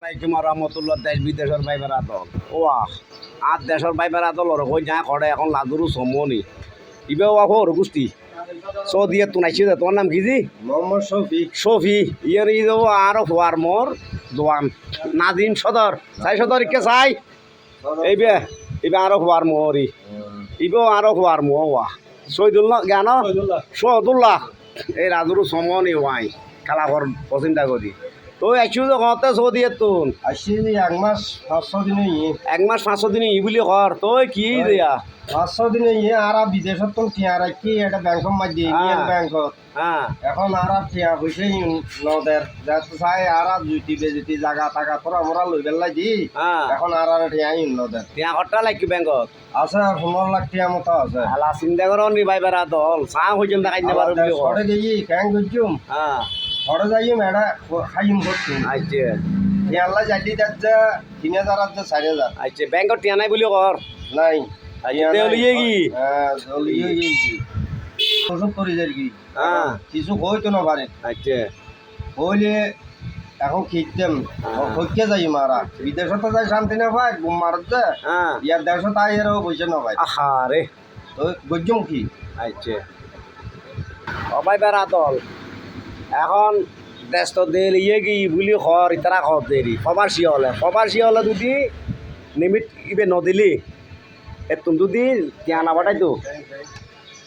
আলাইকুম রহমতুল্লাহ। দেশ বিদেশের ভাইবার আদল ওয়া আর দেশের ভাইবার আদল ওর কই যা করে এখন লাদুরু সমনি ইবে ওয়া হর গুষ্টি সৌদিয়ে তুনাইছি যে তোর নাম কি জি মোহাম্মদ শফি শফি ইয়ার ই যাবো আরো হওয়ার মোর দোয়ান নাজিম সদর চাই সদর কে চাই এইবে ইবে আরো হওয়ার মোরই ইবেও আরো হওয়ার মো ওয়া শহীদুল্লাহ জ্ঞান শহদুল্লাহ এই রাজুরু সমনি ওয়াই খেলা কর পছন্দ করি তো একশো তো কতে সৌদিয়ে তুন আসি 1 মাস 500 দিনে এক মাস 500 দিন ই বুলি কর তুই কি দিয়া 500 দিনে আর বিদেশত তো টিয়া রাখি এটা ব্যাংকত মাঝে ইন্ডিয়ান ব্যাংকত হ্যাঁ এখন আর টিয়া পয়সা নদের যাতে চাই আর জুতি বেজুতি জায়গা টাকা তোরা মোরা লই বেলাই দি হ্যাঁ এখন আর টিয়া নদের টিয়া কটা লাগি ব্যাংকত আছে 15 লাখ টিয়া মতো আছে আলা চিন্তা করো নি ভাই বেড়া দল চা হইছেন দেখাই না পারো বুলি কর সরে গেছি ক্যাং গজুম হ্যাঁ সরে যাই মেডা খাইম করছুম আইছে ইয়াল্লা যাইলি যাচ্ছে 3000 আছে 4000 আইছে ব্যাংকত টিয়া নাই বুলি কর নাই আইছে দেউলিয়ে কি হ্যাঁ দলিয়ে গেছি ওসব করি যাই কি হ্যাঁ কিছু হইতো না পারে আইছে হইলে এখন খিচতেম হইকে যাই মারা বিদেশত যাই শান্তি না পাই বুম মারতে হ্যাঁ ইয়ার দেশত আই এরও পয়সা না পাই আহা রে তো গজ্জম কি আইছে ও ভাই বেড়া দল এখন দেশ তো দেলিয়ে কি বুলি কর ইতারা কর দেরি প্রবাসী হলে যদি নিমিট ইবে নদিলি এতুন যদি টিয়া না বাটাই তো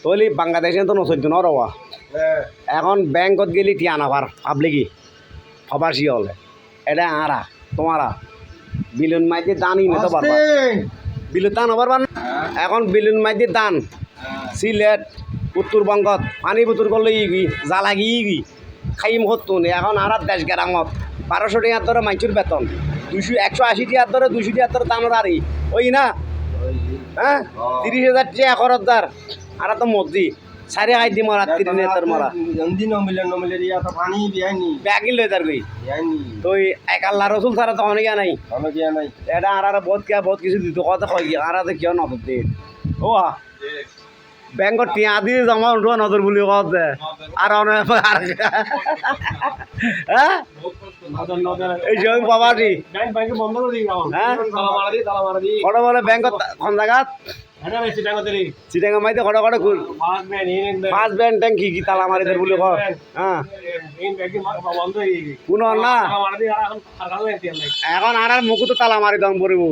তৈলি বাংলাদেশে তো নচলতো ন রওয়া এখন ব্যাংকত গেলি টিয়া নাভার পাবলিকি প্রবাসী হলে এটা আরা তোমারা বিলুন মাইতে দানই নিতে পারবা বিলুন দান হবার পার এখন বিলুন মাইতে দান সিলেট উত্তরবঙ্গত পানি বুতুর করলে ইগি জ্বালাগি ইগি খাইম হতুন এখন আর দেশ গেরামত 1200 টাকার ধরে মাইচুর বেতন 180 টাকার ধরে 200 টাকার ধরে দানোর আরি ওই না হ্যাঁ 30,000 টাকা খরচদার আর তো মসজি সারে খাই দি মরা 3 মরা জন্দি নমিলে ইয়া তো পানি বিয়াইনি ব্যাগিল লই তার গই বিয়াইনি তো এক আল্লাহ রসুল ছাড়া তো অনেক নাই অনেক ইয়া নাই এটা আর বহুত কিছু দিত কথা কই আর কিয় নজর দে ও ব্যাংকত টিয়া দিয়ে জমা উঠোয়া নজর বুলি কত দে আর অনেক হ্যাঁ এই যে বাবাটি হ্যাঁ কটা বলে ব্যাংকত কোন জায়গাত চিটাঙ্গা মাইতে কটা ফার্স্ট ব্যাংক ট্যাঙ্ক কি তালা মারি দের বুলি কর হ্যাঁ কোনো না এখন আর মুকুতো তালা মারি দম পড়ব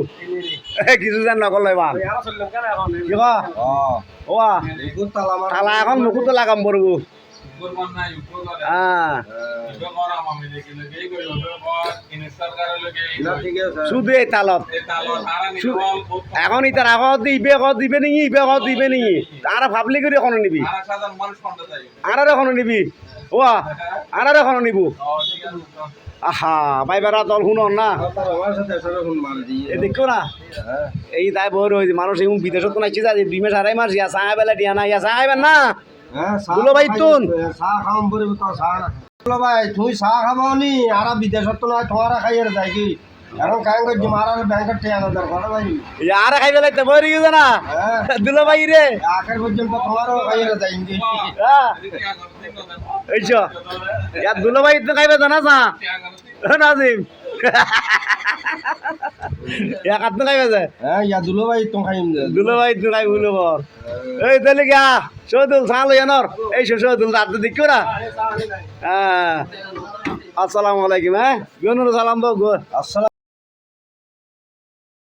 কিছু যেন নকলে ভাল কি ও তালা এখন মুকুতো লাগাম পড়ব হ্যাঁ শুধু এই তালত এখন ইতার আগত দিবে নি দিবে নি আর ভাবলি করে এখন নিবি আর এখনো নিবি ও আর এখনো নিব আহা ভাই বেড়া দল শুন না দেখো না এই তাই বড় হয়েছে মানুষ এবং বিদেশত নাইছি যা 2 মাস 2.5 মাস ইয়া চায় বেলা দিয়া না ইয়া চাইবেন না দুলো ভাই তুন চাহ খাম পড়ব তো চাহ দুলো ভাই তুই চাহ খাবাওনি আর বিদেশত তো নয় তোমারা খাইয়ের যাই কি এখন কাং করছি মারার ব্যাংকের টিয়া না দরকার ভাই আর খাই বেলা তো বড় গেছে না দুলো ভাই রে আখের পর্যন্ত তোমারও খাইয়ের যাই এইছো ইয়া দুলো ভাই তো খাইবে জানা চা নাজিম ইয়া কাট না খাইবে যে হ্যাঁ ইয়া দুলো ভাই তো খাইম দুলো ভাই তো খাই বলো বর এই তাহলে গা সদুল সালো ইয়ানর এই সদুল রাত দেখো না হ্যাঁ আসসালামু আলাইকুম হ্যাঁ গনুর সালাম দাও গো আসসালাম